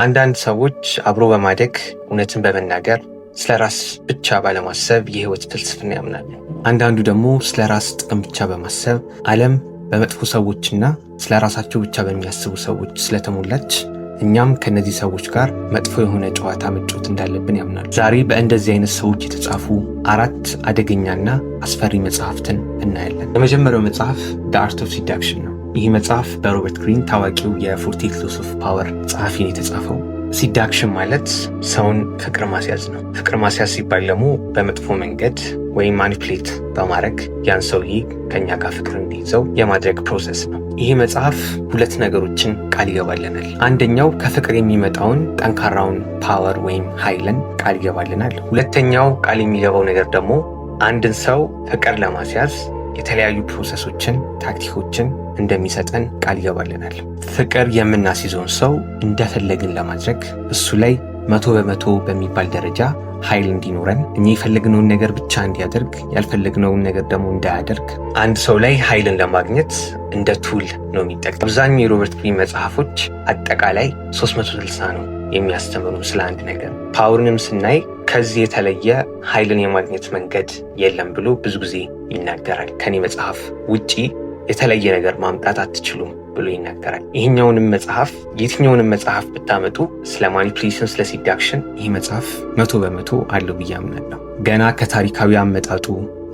አንዳንድ ሰዎች አብሮ በማደግ እውነትን በመናገር ስለ ራስ ብቻ ባለማሰብ የህይወት ፍልስፍና ያምናሉ። አንዳንዱ ደግሞ ስለ ራስ ጥቅም ብቻ በማሰብ ዓለም በመጥፎ ሰዎችና ስለ ራሳቸው ብቻ በሚያስቡ ሰዎች ስለተሞላች እኛም ከነዚህ ሰዎች ጋር መጥፎ የሆነ ጨዋታ መጫወት እንዳለብን ያምናሉ። ዛሬ በእንደዚህ አይነት ሰዎች የተጻፉ 4 አደገኛና አስፈሪ መጽሐፍትን እናያለን። የመጀመሪያው መጽሐፍ The Art of Seduction ነው። ይህ መጽሐፍ በሮበርት ግሪን ታዋቂው የ48 Laws of Power ጸሐፊ ነው የተጻፈው። ሲዳክሽን ማለት ሰውን ፍቅር ማስያዝ ነው። ፍቅር ማስያዝ ሲባል ደግሞ በመጥፎ መንገድ ወይም ማኒፕሌት በማድረግ ያን ሰውዬ ከኛ ጋር ፍቅር እንዲይዘው የማድረግ ፕሮሰስ ነው። ይህ መጽሐፍ 2 ነገሮችን ቃል ይገባልናል። አንደኛው ከፍቅር የሚመጣውን ጠንካራውን ፓወር ወይም ኃይልን ቃል ይገባልናል። ሁለተኛው ቃል የሚገባው ነገር ደግሞ አንድን ሰው ፍቅር ለማስያዝ የተለያዩ ፕሮሰሶችን፣ ታክቲኮችን እንደሚሰጠን ቃል ይገባልናል። ፍቅር የምናስይዘውን ሰው እንደፈለግን ለማድረግ እሱ ላይ 100% በሚባል ደረጃ ኃይል እንዲኖረን፣ እኛ የፈለግነውን ነገር ብቻ እንዲያደርግ፣ ያልፈለግነውን ነገር ደግሞ እንዳያደርግ አንድ ሰው ላይ ኃይልን ለማግኘት እንደ ቱል ነው የሚጠቀም። አብዛኛው የሮበርት ግሪን መጽሐፎች አጠቃላይ 360 ነው የሚያስተምሩ ስለ አንድ ነገር። ፓወርንም ስናይ ከዚህ የተለየ ኃይልን የማግኘት መንገድ የለም ብሎ ብዙ ጊዜ ይናገራል። ከኔ መጽሐፍ ውጪ የተለየ ነገር ማምጣት አትችሉም ብሎ ይናገራል። ይህኛውንም መጽሐፍ የትኛውንም መጽሐፍ ብታመጡ ስለ ማኒፕሌሽን፣ ስለ ሲዳክሽን ይህ መጽሐፍ 100% አለው ብዬ አምናለሁ። ገና ከታሪካዊ አመጣጡ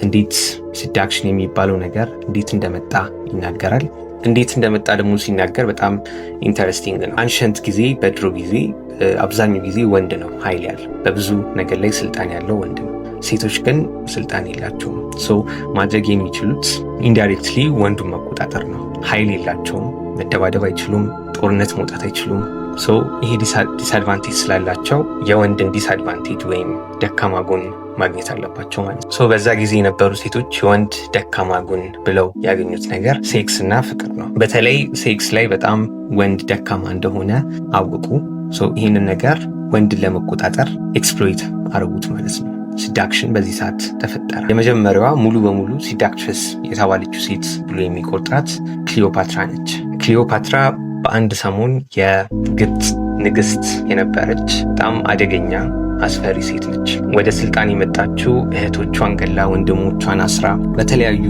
እንዴት ሲዳክሽን የሚባለው ነገር እንዴት እንደመጣ ይናገራል። እንዴት እንደመጣ ደግሞ ሲናገር በጣም ኢንተረስቲንግ ነው። አንሸንት ጊዜ፣ በድሮ ጊዜ አብዛኛው ጊዜ ወንድ ነው ኃይል ያለው፣ በብዙ ነገር ላይ ስልጣን ያለው ወንድ ነው። ሴቶች ግን ስልጣን የላቸውም። ማድረግ የሚችሉት ኢንዳይሬክትሊ ወንዱን መቆጣጠር ነው። ኃይል የላቸውም፣ መደባደብ አይችሉም፣ ጦርነት መውጣት አይችሉም። ይሄ ዲስአድቫንቴጅ ስላላቸው የወንድን ዲስአድቫንቴጅ ወይም ደካማ ጎን ማግኘት አለባቸው ማለት ነው። በዛ ጊዜ የነበሩ ሴቶች የወንድ ደካማ ጎን ብለው ያገኙት ነገር ሴክስ እና ፍቅር ነው። በተለይ ሴክስ ላይ በጣም ወንድ ደካማ እንደሆነ አወቁ። ይህንን ነገር ወንድን ለመቆጣጠር ኤክስፕሎይት አረጉት ማለት ነው። ሲዳክሽን በዚህ ሰዓት ተፈጠረ። የመጀመሪያዋ ሙሉ በሙሉ ሲዳክትረስ የተባለችው ሴት ብሎ የሚቆጥራት ክሊዮፓትራ ነች። ክሊዮፓትራ በአንድ ሰሞን የግብፅ ንግስት የነበረች በጣም አደገኛ አስፈሪ ሴት ነች። ወደ ስልጣን የመጣችው እህቶቿን ገላ ወንድሞቿን አስራ በተለያዩ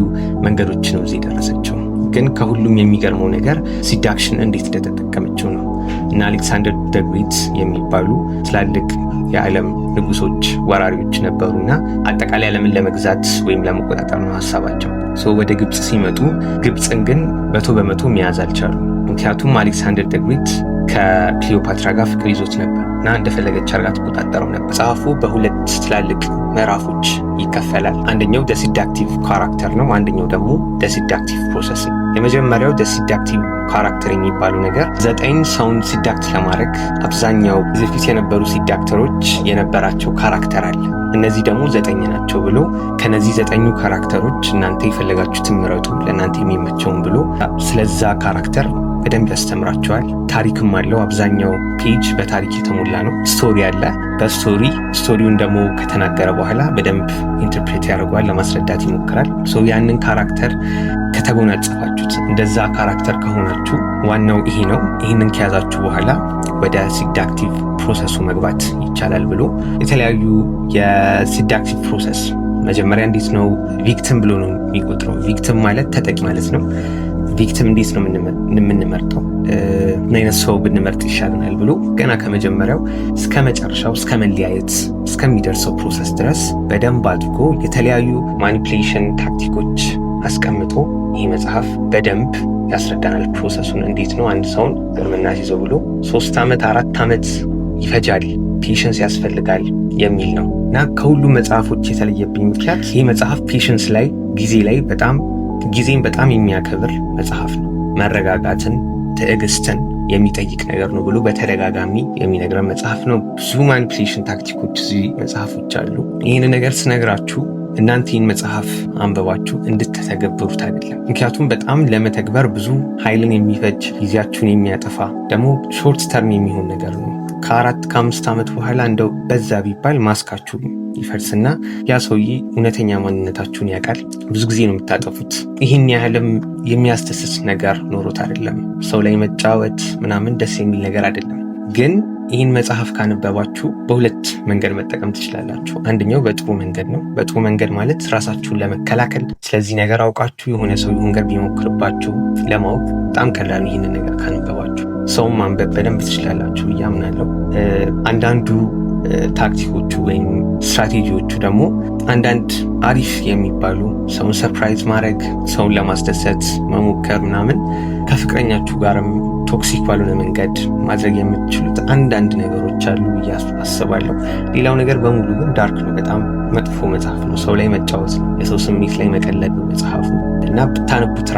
መንገዶች ነው እዚህ ደረሰችው። ግን ከሁሉም የሚገርመው ነገር ሲዳክሽን እንዴት እንደተጠቀመችው ነው። እና አሌክሳንደር ዘ ግሬት የሚባሉ ትላልቅ የዓለም ንጉሶች፣ ወራሪዎች ነበሩና አጠቃላይ ዓለምን ለመግዛት ወይም ለመቆጣጠር ነው ሀሳባቸው። ወደ ግብፅ ሲመጡ ግብፅን ግን 100% መያዝ አልቻሉ። ምክንያቱም አሌክሳንደር ዘ ግሬት ከክሊዮፓትራ ጋር ፍቅር ይዞት ነበር እና እንደፈለገች አርጋ ተቆጣጠረው ነበር። መጽሐፉ በሁለት ትላልቅ ምዕራፎች ይከፈላል። አንደኛው ደሲዳክቲቭ ካራክተር ነው፣ አንደኛው ደግሞ ደሲዳክቲቭ ፕሮሰስ ነው። የመጀመሪያው ደሲዳክቲቭ ካራክተር የሚባለው ነገር 9 ሰውን ሲዳክት ለማድረግ አብዛኛው በፊት የነበሩ ሲዳክተሮች የነበራቸው ካራክተር አለ። እነዚህ ደግሞ 9 ናቸው ብሎ ከነዚህ 9 ካራክተሮች እናንተ የፈለጋችሁትን ምረጡ ለእናንተ የሚመቸውን ብሎ ስለዛ ካራክተር በደንብ ያስተምራቸዋል። ታሪክም አለው። አብዛኛው ፔጅ በታሪክ የተሞላ ነው። ስቶሪ አለ። ስቶሪውን ደግሞ ከተናገረ በኋላ በደንብ ኢንተርፕሬት ያደርገዋል፣ ለማስረዳት ይሞክራል። ያንን ካራክተር ከተጎናጸፋችሁት፣ እንደዛ ካራክተር ከሆናችሁ ዋናው ይሄ ነው። ይህንን ከያዛችሁ በኋላ ወደ ሲዳክቲቭ ፕሮሰሱ መግባት ይቻላል ብሎ የተለያዩ የሲዳክቲቭ ፕሮሰስ መጀመሪያ እንዴት ነው ቪክቲም ብሎ ነው የሚቆጥረው። ቪክቲም ማለት ተጠቂ ማለት ነው። ቪክቲም እንዴት ነው የምንመርጠው? ምን አይነት ሰው ብንመርጥ ይሻልናል ብሎ ገና ከመጀመሪያው እስከ መጨረሻው እስከ መለያየት እስከሚደርሰው ፕሮሰስ ድረስ በደንብ አድርጎ የተለያዩ ማኒፕሌሽን ታክቲኮች አስቀምጦ ይህ መጽሐፍ በደንብ ያስረዳናል። ፕሮሰሱን እንዴት ነው አንድ ሰውን ምናስይዘው ብሎ 3 ዓመት 4 ዓመት ይፈጃል፣ ፔሽንስ ያስፈልጋል የሚል ነው እና ከሁሉም መጽሐፎች የተለየብኝ ምክንያት ይህ መጽሐፍ ፔሽንስ ላይ ጊዜን በጣም የሚያከብር መጽሐፍ ነው። መረጋጋትን፣ ትዕግስትን የሚጠይቅ ነገር ነው ብሎ በተደጋጋሚ የሚነግረን መጽሐፍ ነው። ብዙ ማኒፕሌሽን ታክቲኮች እዚህ መጽሐፎች አሉ። ይህን ነገር ስነግራችሁ እናንተ ይህን መጽሐፍ አንበባችሁ እንድትተገብሩት አይደለም። ምክንያቱም በጣም ለመተግበር ብዙ ኃይልን የሚፈጅ ጊዜያችሁን የሚያጠፋ ደግሞ ሾርት ተርም የሚሆን ነገር ነው። ከ4-5 ዓመት በኋላ እንደው በዛ ቢባል ማስካችሁ ይፈርስና ያ ሰውዬ እውነተኛ ማንነታችሁን ያውቃል። ብዙ ጊዜ ነው የምታጠፉት። ይህን ያህልም የሚያስደስት ነገር ኖሮት አይደለም። ሰው ላይ መጫወት ምናምን ደስ የሚል ነገር አይደለም። ግን ይህን መጽሐፍ ካነበባችሁ በሁለት መንገድ መጠቀም ትችላላችሁ። አንደኛው በጥሩ መንገድ ነው። በጥሩ መንገድ ማለት ራሳችሁን ለመከላከል ስለዚህ ነገር አውቃችሁ የሆነ ሰው ይሁን ነገር ቢሞክርባችሁ ለማወቅ በጣም ቀላል ነው። ይህንን ነገር ካነበባችሁ ሰውን ማንበብ በደንብ ትችላላችሁ ብዬ አምናለሁ። አንዳንዱ ታክቲኮቹ ወይም ስትራቴጂዎቹ ደግሞ አንዳንድ አሪፍ የሚባሉ ሰውን ሰርፕራይዝ ማድረግ፣ ሰውን ለማስደሰት መሞከር ምናምን ከፍቅረኛችሁ ጋርም ቶክሲክ ባልሆነ መንገድ ማድረግ የምትችሉት አንዳንድ ነገሮች አሉ ብዬ አስባለሁ። ሌላው ነገር በሙሉ ግን ዳርክ ነው። በጣም መጥፎ መጽሐፍ ነው። ሰው ላይ መጫወት ነው። የሰው ስሜት ላይ መቀለድ ነው መጽሐፉ እና ብታነቡት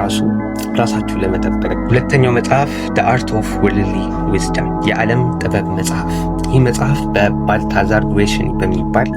ራሳችሁን ለመጠበቅ። ሁለተኛው መጽሐፍ The Art of Worldly Wisdom የዓለም ጥበብ መጽሐፍ። ይህ መጽሐፍ በባልታዛር ግሬሽኒ በሚባል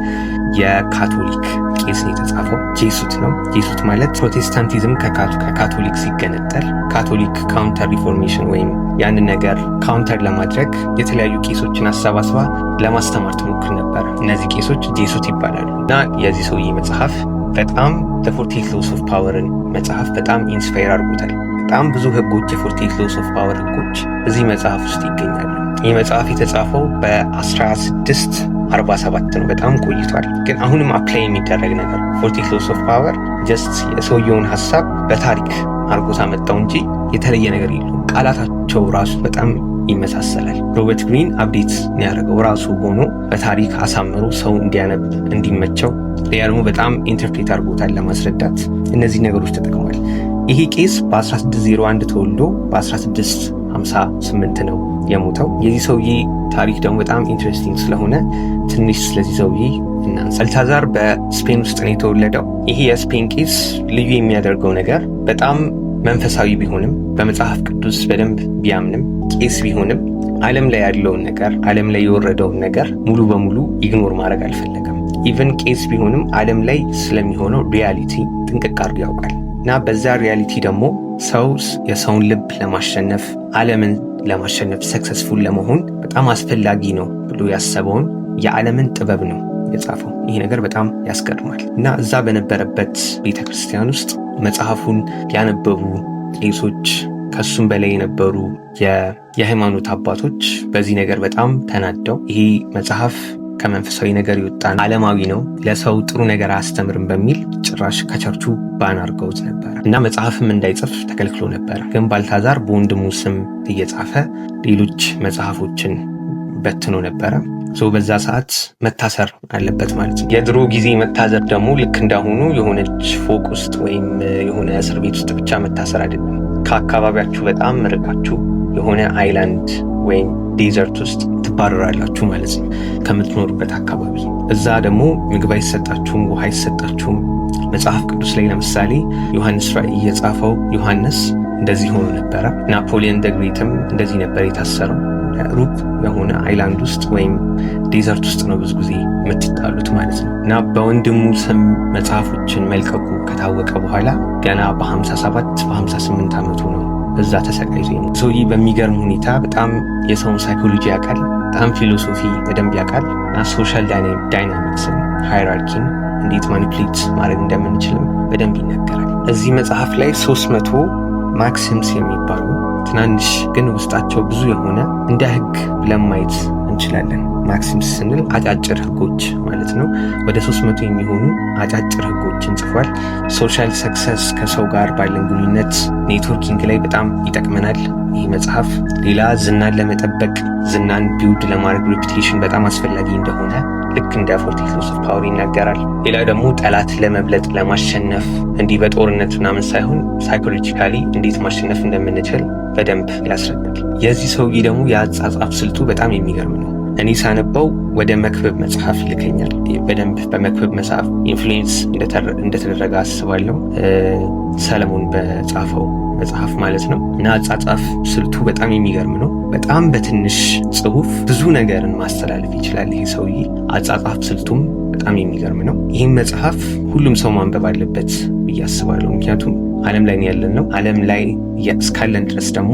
የካቶሊክ ቄስ የተጻፈው። ጄሱት ነው። ጄሱት ማለት ፕሮቴስታንቲዝም ከካቶሊክ ሲገነጠል ካቶሊክ ካውንተር ሪፎርሜሽን ወይም ያንን ነገር ካውንተር ለማድረግ የተለያዩ ቄሶችን አሰባስባ ለማስተማር ትሞክር ነበር። እነዚህ ቄሶች ጄሱት ይባላሉ እና የዚህ ሰውዬ መጽሐፍ በጣም ለ48 Laws of Powerን መጽሐፍ በጣም ኢንስፓየር አድርጎታል። በጣም ብዙ ህጎች፣ የ48 Laws of Power ህጎች እዚህ መጽሐፍ ውስጥ ይገኛሉ። ይህ መጽሐፍ የተጻፈው በ1647 ነው። በጣም ቆይቷል። ግን አሁንም አፕላይ የሚደረግ ነገር 48 Laws of Power ጀስት የሰውየውን ሀሳብ በታሪክ አርጎታ መጣው እንጂ የተለየ ነገር የለውም። ቃላታቸው ራሱ በጣም ይመሳሰላል። ሮበርት ግሪን አፕዴት ያደረገው ራሱ ሆኖ በታሪክ አሳምሮ ሰው እንዲያነብ እንዲመቸው ደግሞ በጣም ኢንተርፕሬት አድርጎታል ለማስረዳት እነዚህ ነገሮች ተጠቅሟል። ይሄ ቄስ በ1601 ተወልዶ በ1658 ነው የሞተው። የዚህ ሰውዬ ታሪክ ደግሞ በጣም ኢንትረስቲንግ ስለሆነ ትንሽ ስለዚህ ሰውዬ እናንሳ። ባልታዛር በስፔን ውስጥ ነው የተወለደው። ይሄ የስፔን ቄስ ልዩ የሚያደርገው ነገር በጣም መንፈሳዊ ቢሆንም በመጽሐፍ ቅዱስ በደንብ ቢያምንም ቄስ ቢሆንም ዓለም ላይ ያለውን ነገር ዓለም ላይ የወረደውን ነገር ሙሉ በሙሉ ኢግኖር ማድረግ አልፈለገም። ኢቨን ቄስ ቢሆንም ዓለም ላይ ስለሚሆነው ሪያሊቲ ጥንቅቅ አድርጎ ያውቃል እና በዛ ሪያሊቲ ደግሞ ሰው የሰውን ልብ ለማሸነፍ ዓለምን ለማሸነፍ ሰክሰስፉል ለመሆን በጣም አስፈላጊ ነው ብሎ ያሰበውን የዓለምን ጥበብ ነው የጻፈው። ይሄ ነገር በጣም ያስገርማል እና እዛ በነበረበት ቤተክርስቲያን ውስጥ መጽሐፉን ያነበቡ ቄሶች ከሱም በላይ የነበሩ የሃይማኖት አባቶች በዚህ ነገር በጣም ተናደው ይሄ መጽሐፍ ከመንፈሳዊ ነገር የወጣ ዓለማዊ ነው፣ ለሰው ጥሩ ነገር አያስተምርም በሚል ጭራሽ ከቸርቹ ባን አድርገውት ነበር እና መጽሐፍም እንዳይጽፍ ተከልክሎ ነበር። ግን ባልታዛር በወንድሙ ስም እየጻፈ ሌሎች መጽሐፎችን በትኖ ነበረ። በዛ ሰዓት መታሰር አለበት ማለት ነው። የድሮ ጊዜ መታሰር ደግሞ ልክ እንዳሁኑ የሆነች ፎቅ ውስጥ ወይም የሆነ እስር ቤት ውስጥ ብቻ መታሰር አይደለም። ከአካባቢያችሁ በጣም ርቃችሁ የሆነ አይላንድ ወይም ዴዘርት ውስጥ ትባረራላችሁ ማለት ነው ከምትኖሩበት አካባቢ። እዛ ደግሞ ምግብ አይሰጣችሁም፣ ውሃ አይሰጣችሁም። መጽሐፍ ቅዱስ ላይ ለምሳሌ ዮሐንስ ራእይ የጻፈው ዮሐንስ እንደዚህ ሆኖ ነበረ። ናፖሊዮን ደግሬትም እንደዚህ ነበር የታሰረው። ሩቅ የሆነ አይላንድ ውስጥ ወይም ዴዘርት ውስጥ ነው ብዙ ጊዜ የምትጣሉት ማለት ነው እና በወንድሙ ስም መጽሐፎችን መልቀቁ ከታወቀ በኋላ ገና በ57 በ58 ዓመቱ ነው እዛ ተሰቃይቶ። ሰውዬ በሚገርም ሁኔታ በጣም የሰውን ሳይኮሎጂ ያውቃል፣ በጣም ፊሎሶፊ በደንብ ያውቃል እና ሶሻል ዳይናሚክስን ሃይራርኪን እንዴት ማኒፕሌት ማድረግ እንደምንችልም በደንብ ይናገራል። እዚህ መጽሐፍ ላይ 300 ማክሲምስ የሚባሉ ትናንሽ ግን ውስጣቸው ብዙ የሆነ እንደ ህግ ብለን ማየት እንችላለን። ማክሲምስ ስንል አጫጭር ህጎች ማለት ነው። ወደ 300 የሚሆኑ አጫጭር ህጎችን ጽፏል። ሶሻል ሰክሰስ፣ ከሰው ጋር ባለን ግንኙነት ኔትወርኪንግ ላይ በጣም ይጠቅመናል ይህ መጽሐፍ። ሌላ ዝናን ለመጠበቅ ዝናን ቢውድ ለማድረግ ሬፑቴሽን በጣም አስፈላጊ እንደሆነ ልክ እንደ 48 Laws of Power ይናገራል። ሌላ ደግሞ ጠላት ለመብለጥ ለማሸነፍ እንዲህ በጦርነት ምናምን ሳይሆን ሳይኮሎጂካሊ እንዴት ማሸነፍ እንደምንችል በደንብ ያስረዳል። የዚህ ሰውዬ ደግሞ የአጻጻፍ ስልቱ በጣም የሚገርም ነው። እኔ ሳነበው ወደ መክብብ መጽሐፍ ይልከኛል። በደንብ በመክብብ መጽሐፍ ኢንፍሉዌንስ እንደተደረገ አስባለሁ። ሰለሞን በጻፈው መጽሐፍ ማለት ነው እና አጻጻፍ ስልቱ በጣም የሚገርም ነው። በጣም በትንሽ ጽሁፍ ብዙ ነገርን ማስተላለፍ ይችላል ይሄ ሰውዬ። አጻጻፍ ስልቱም በጣም የሚገርም ነው። ይህም መጽሐፍ ሁሉም ሰው ማንበብ አለበት ብዬ አስባለሁ። ምክንያቱም ዓለም ላይ ያለን ነው። ዓለም ላይ እስካለን ድረስ ደግሞ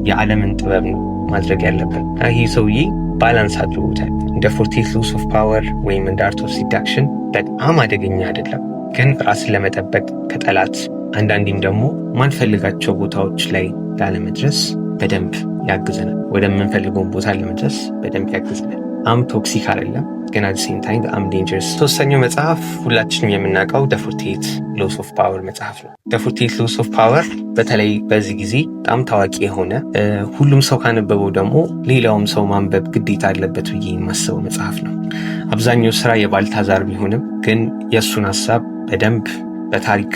የዓለምን ጥበብ ነው ማድረግ ያለብን። ይሄ ሰውዬ ባላንስ አድርጎታል። እንደ 48 Laws of Power ወይም እንደ አርት ኦፍ ሲዳክሽን በጣም አደገኛ አይደለም፣ ግን ራስን ለመጠበቅ ከጠላት አንዳንዴም ደግሞ ማንፈልጋቸው ቦታዎች ላይ ላለመድረስ በደንብ ያግዘናል። ወደምንፈልገውን ቦታ ለመድረስ በደንብ ያግዘናል። ቶክሲክ አይደለም ግን አት ሴም ታይም በጣም ዴንጀረስ። ሶስተኛው መጽሐፍ ሁላችንም የምናውቀው ዘ 48 ሎስ ኦፍ ፓወር መጽሐፍ ነው። ዘ 48 ሎስ ኦፍ ፓወር በተለይ በዚህ ጊዜ በጣም ታዋቂ የሆነ ሁሉም ሰው ካነበበው ደግሞ ሌላውም ሰው ማንበብ ግዴታ አለበት ብዬ የማስበው መጽሐፍ ነው። አብዛኛው ስራ የባልታዛር ቢሆንም ግን የእሱን ሀሳብ በደንብ በታሪክ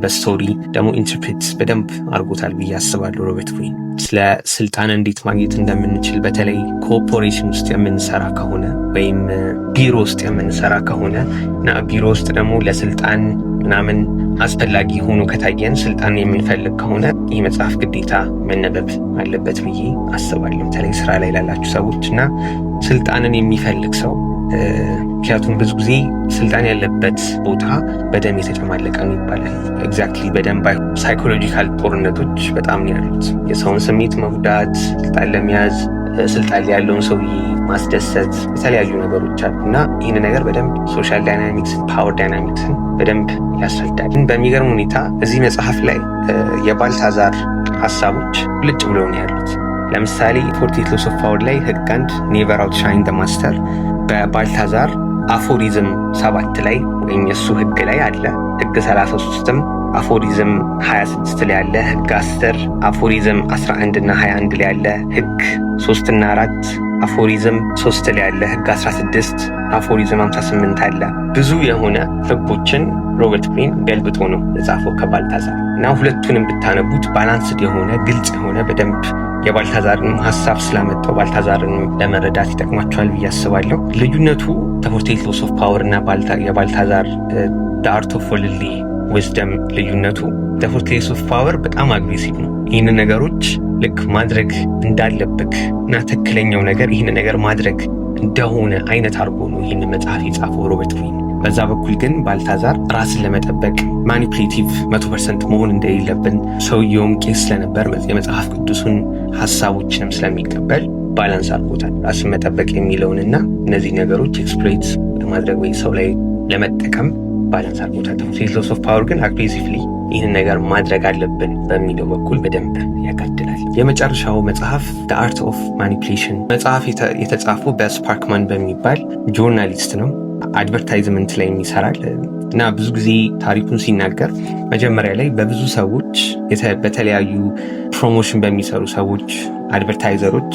በስቶሪ ደግሞ ኢንተርፕሬት በደንብ አድርጎታል ብዬ አስባለሁ። ሮበርት ግሪን ስለ ስልጣን እንዴት ማግኘት እንደምንችል በተለይ ኮኦፖሬሽን ውስጥ የምንሰራ ከሆነ ወይም ቢሮ ውስጥ የምንሰራ ከሆነ እና ቢሮ ውስጥ ደግሞ ለስልጣን ምናምን አስፈላጊ ሆኖ ከታየን ስልጣን የምንፈልግ ከሆነ ይህ መጽሐፍ ግዴታ መነበብ አለበት ብዬ አስባለሁ። በተለይ ስራ ላይ ላላችሁ ሰዎች እና ስልጣንን የሚፈልግ ሰው ምክንያቱም ብዙ ጊዜ ስልጣን ያለበት ቦታ በደም የተጨማለቀ ነው ይባላል። ኤግዛክትሊ በደም ሳይኮሎጂካል ጦርነቶች በጣም ነው ያሉት። የሰውን ስሜት መጉዳት፣ ስልጣን ለመያዝ ስልጣን ላይ ያለውን ሰውዬ ማስደሰት፣ የተለያዩ ነገሮች አሉ እና ይህን ነገር በደንብ ሶሻል ዳይናሚክስ፣ ፓወር ዳይናሚክስን በደንብ ያስረዳል። በሚገርም ሁኔታ እዚህ መጽሐፍ ላይ የባልታዛር ሀሳቦች ልጭ ብለው ነው ያሉት። ለምሳሌ 48 ሎስ ኦፍ ፓወር ላይ ህግ 1 ኔቨር አውትሻይን ዘ ማስተር በባልታዛር አፎሪዝም 7 ላይ ወይም የሱ ህግ ላይ አለ። ህግ 33ም አፎሪዝም 26 ላይ አለ። ህግ 10 አፎሪዝም 11 እና 21 ላይ አለ። ህግ 3 እና 4 አፎሪዝም 3 ላይ አለ። ህግ 16 አፎሪዝም 58 አለ። ብዙ የሆነ ህጎችን ሮበርት ግሪን ገልብጦ ነው የጻፈው ከባልታዛር እና ሁለቱንም ብታነቡት ባላንስድ የሆነ ግልጽ የሆነ በደንብ የባልታዛርን ሀሳብ ስላመጣው ባልታዛርን ለመረዳት ይጠቅማቸዋል ብዬ አስባለሁ። ልዩነቱ ዘ 48 ሎስ ኦፍ ፓወር እና የባልታዛር ዘ አርት ኦፍ ወርልድሊ ዊዝደም ልዩነቱ ዘ 48 ሎስ ኦፍ ፓወር በጣም አግሬሲቭ ነው። ይህን ነገሮች ልክ ማድረግ እንዳለብክ እና ትክክለኛው ነገር ይህን ነገር ማድረግ እንደሆነ አይነት አድርጎ ነው ይህን መጽሐፍ የጻፈው ሮበርት ግሪን። በዛ በኩል ግን ባልታዛር ራስን ለመጠበቅ ማኒፕሌቲቭ 100% መሆን እንደሌለብን ሰውየውም ቄስ ስለነበር የመጽሐፍ ቅዱሱን ሀሳቦችንም ስለሚቀበል ባላንስ አድርጎታል። ራስን መጠበቅ የሚለውንና እነዚህ ነገሮች ኤክስፕሎይት ለማድረግ ወይ ሰው ላይ ለመጠቀም ባላንስ አድርጎታል። 48 ሎስ ኦፍ ፓወር ግን አግሬሲቭሊ ይህን ነገር ማድረግ አለብን በሚለው በኩል በደንብ ያጋድላል። የመጨረሻው መጽሐፍ ዘ አርት ኦፍ ማኒፕሌሽን መጽሐፍ የተጻፈው በስፓርክማን በሚባል ጆርናሊስት ነው። አድቨርታይዝመንት ላይ ይሰራል እና ብዙ ጊዜ ታሪኩን ሲናገር መጀመሪያ ላይ በብዙ ሰዎች በተለያዩ ፕሮሞሽን በሚሰሩ ሰዎች አድቨርታይዘሮች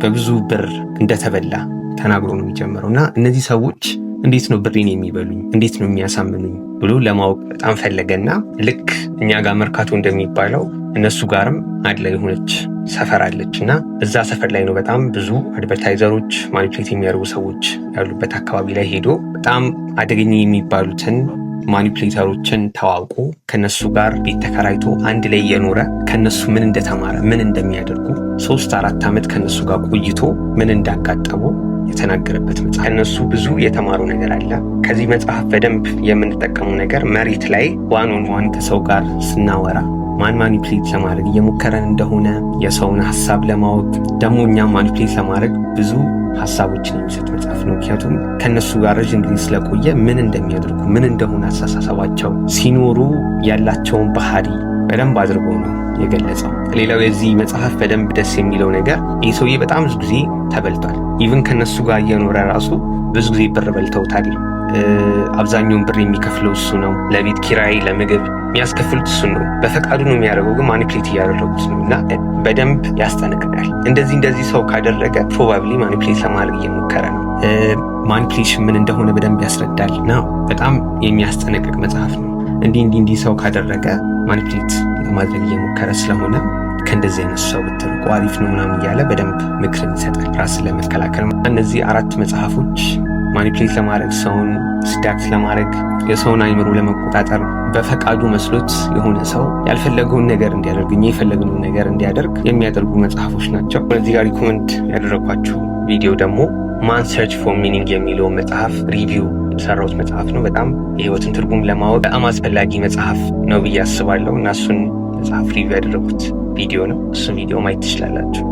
በብዙ ብር እንደተበላ ተናግሮ ነው የሚጀምረው እና እነዚህ ሰዎች እንዴት ነው ብሬን የሚበሉኝ፣ እንዴት ነው የሚያሳምኑኝ ብሎ ለማወቅ በጣም ፈለገና ልክ እኛ ጋር መርካቶ እንደሚባለው እነሱ ጋርም አድ ላይ የሆነች ሰፈር አለች እና እዛ ሰፈር ላይ ነው በጣም ብዙ አድቨርታይዘሮች ማኒፕሌት የሚያደርጉ ሰዎች ያሉበት አካባቢ ላይ ሄዶ በጣም አደገኛ የሚባሉትን ማኒፕሌተሮችን ተዋውቆ ከነሱ ጋር ቤት ተከራይቶ አንድ ላይ የኖረ ከነሱ ምን እንደተማረ ምን እንደሚያደርጉ 3-4 ዓመት ከነሱ ጋር ቆይቶ ምን እንዳጋጠሙ የተናገረበት መጽሐፍ። ከነሱ ብዙ የተማሩ ነገር አለ። ከዚህ መጽሐፍ በደንብ የምንጠቀሙ ነገር መሬት ላይ ዋን ኦን ዋን ከሰው ጋር ስናወራ ማን ማኒፕሌት ለማድረግ እየሞከረን እንደሆነ የሰውን ሀሳብ ለማወቅ ደግሞ እኛም ማኒፕሌት ለማድረግ ብዙ ሀሳቦችን የሚሰጥ መጽሐፍ ነው። ምክንያቱም ከነሱ ጋር ረዥም ጊዜ ስለቆየ ምን እንደሚያደርጉ ምን እንደሆነ አስተሳሰባቸው ሲኖሩ ያላቸውን ባህሪ በደንብ አድርጎ ነው የገለጸው። ሌላው የዚህ መጽሐፍ በደንብ ደስ የሚለው ነገር ይህ ሰውዬ በጣም ብዙ ጊዜ ተበልቷል። ኢቭን ከነሱ ጋር እየኖረ ራሱ ብዙ ጊዜ ብር በልተውታል። አብዛኛውን ብር የሚከፍለው እሱ ነው። ለቤት ኪራይ፣ ለምግብ የሚያስከፍሉት እሱ ነው። በፈቃዱ ነው የሚያደርገው፣ ግን ማኒፕሌት እያደረጉት ነው እና በደንብ ያስጠነቅቃል። እንደዚህ ሰው ካደረገ ፕሮባብሊ ማኒፕሌት ለማድረግ እየሞከረ ነው። ማኒፕሌሽን ምን እንደሆነ በደንብ ያስረዳል እና በጣም የሚያስጠነቅቅ መጽሐፍ ነው። እንዲህ ሰው ካደረገ ማኒፕሌት ለማድረግ እየሞከረ ስለሆነ ከእንደዚህ አይነት ሰው ብትርቁ አሪፍ ነው ምናምን እያለ በደንብ ምክርን ይሰጣል ራስን ለመከላከል። እነዚህ 4 መጽሐፎች ማኒፕሌት ለማድረግ ሰውን ስዳክት ለማድረግ የሰውን አይምሮ ለመቆጣጠር በፈቃዱ መስሎት የሆነ ሰው ያልፈለገውን ነገር እንዲያደርግ እኛ የፈለግነውን ነገር እንዲያደርግ የሚያደርጉ መጽሐፎች ናቸው። እዚህ ጋር ሪኮመንድ ያደረኳችሁ ቪዲዮ ደግሞ ማን ሰርች ፎር ሚኒንግ የሚለው መጽሐፍ ሪቪው የሰራሁት መጽሐፍ ነው። በጣም የህይወትን ትርጉም ለማወቅ በጣም አስፈላጊ መጽሐፍ ነው ብዬ አስባለሁ እና እሱን መጽሐፍ ሪቪው ያደረጉት ቪዲዮ ነው። እሱን ቪዲዮ ማየት ትችላላችሁ።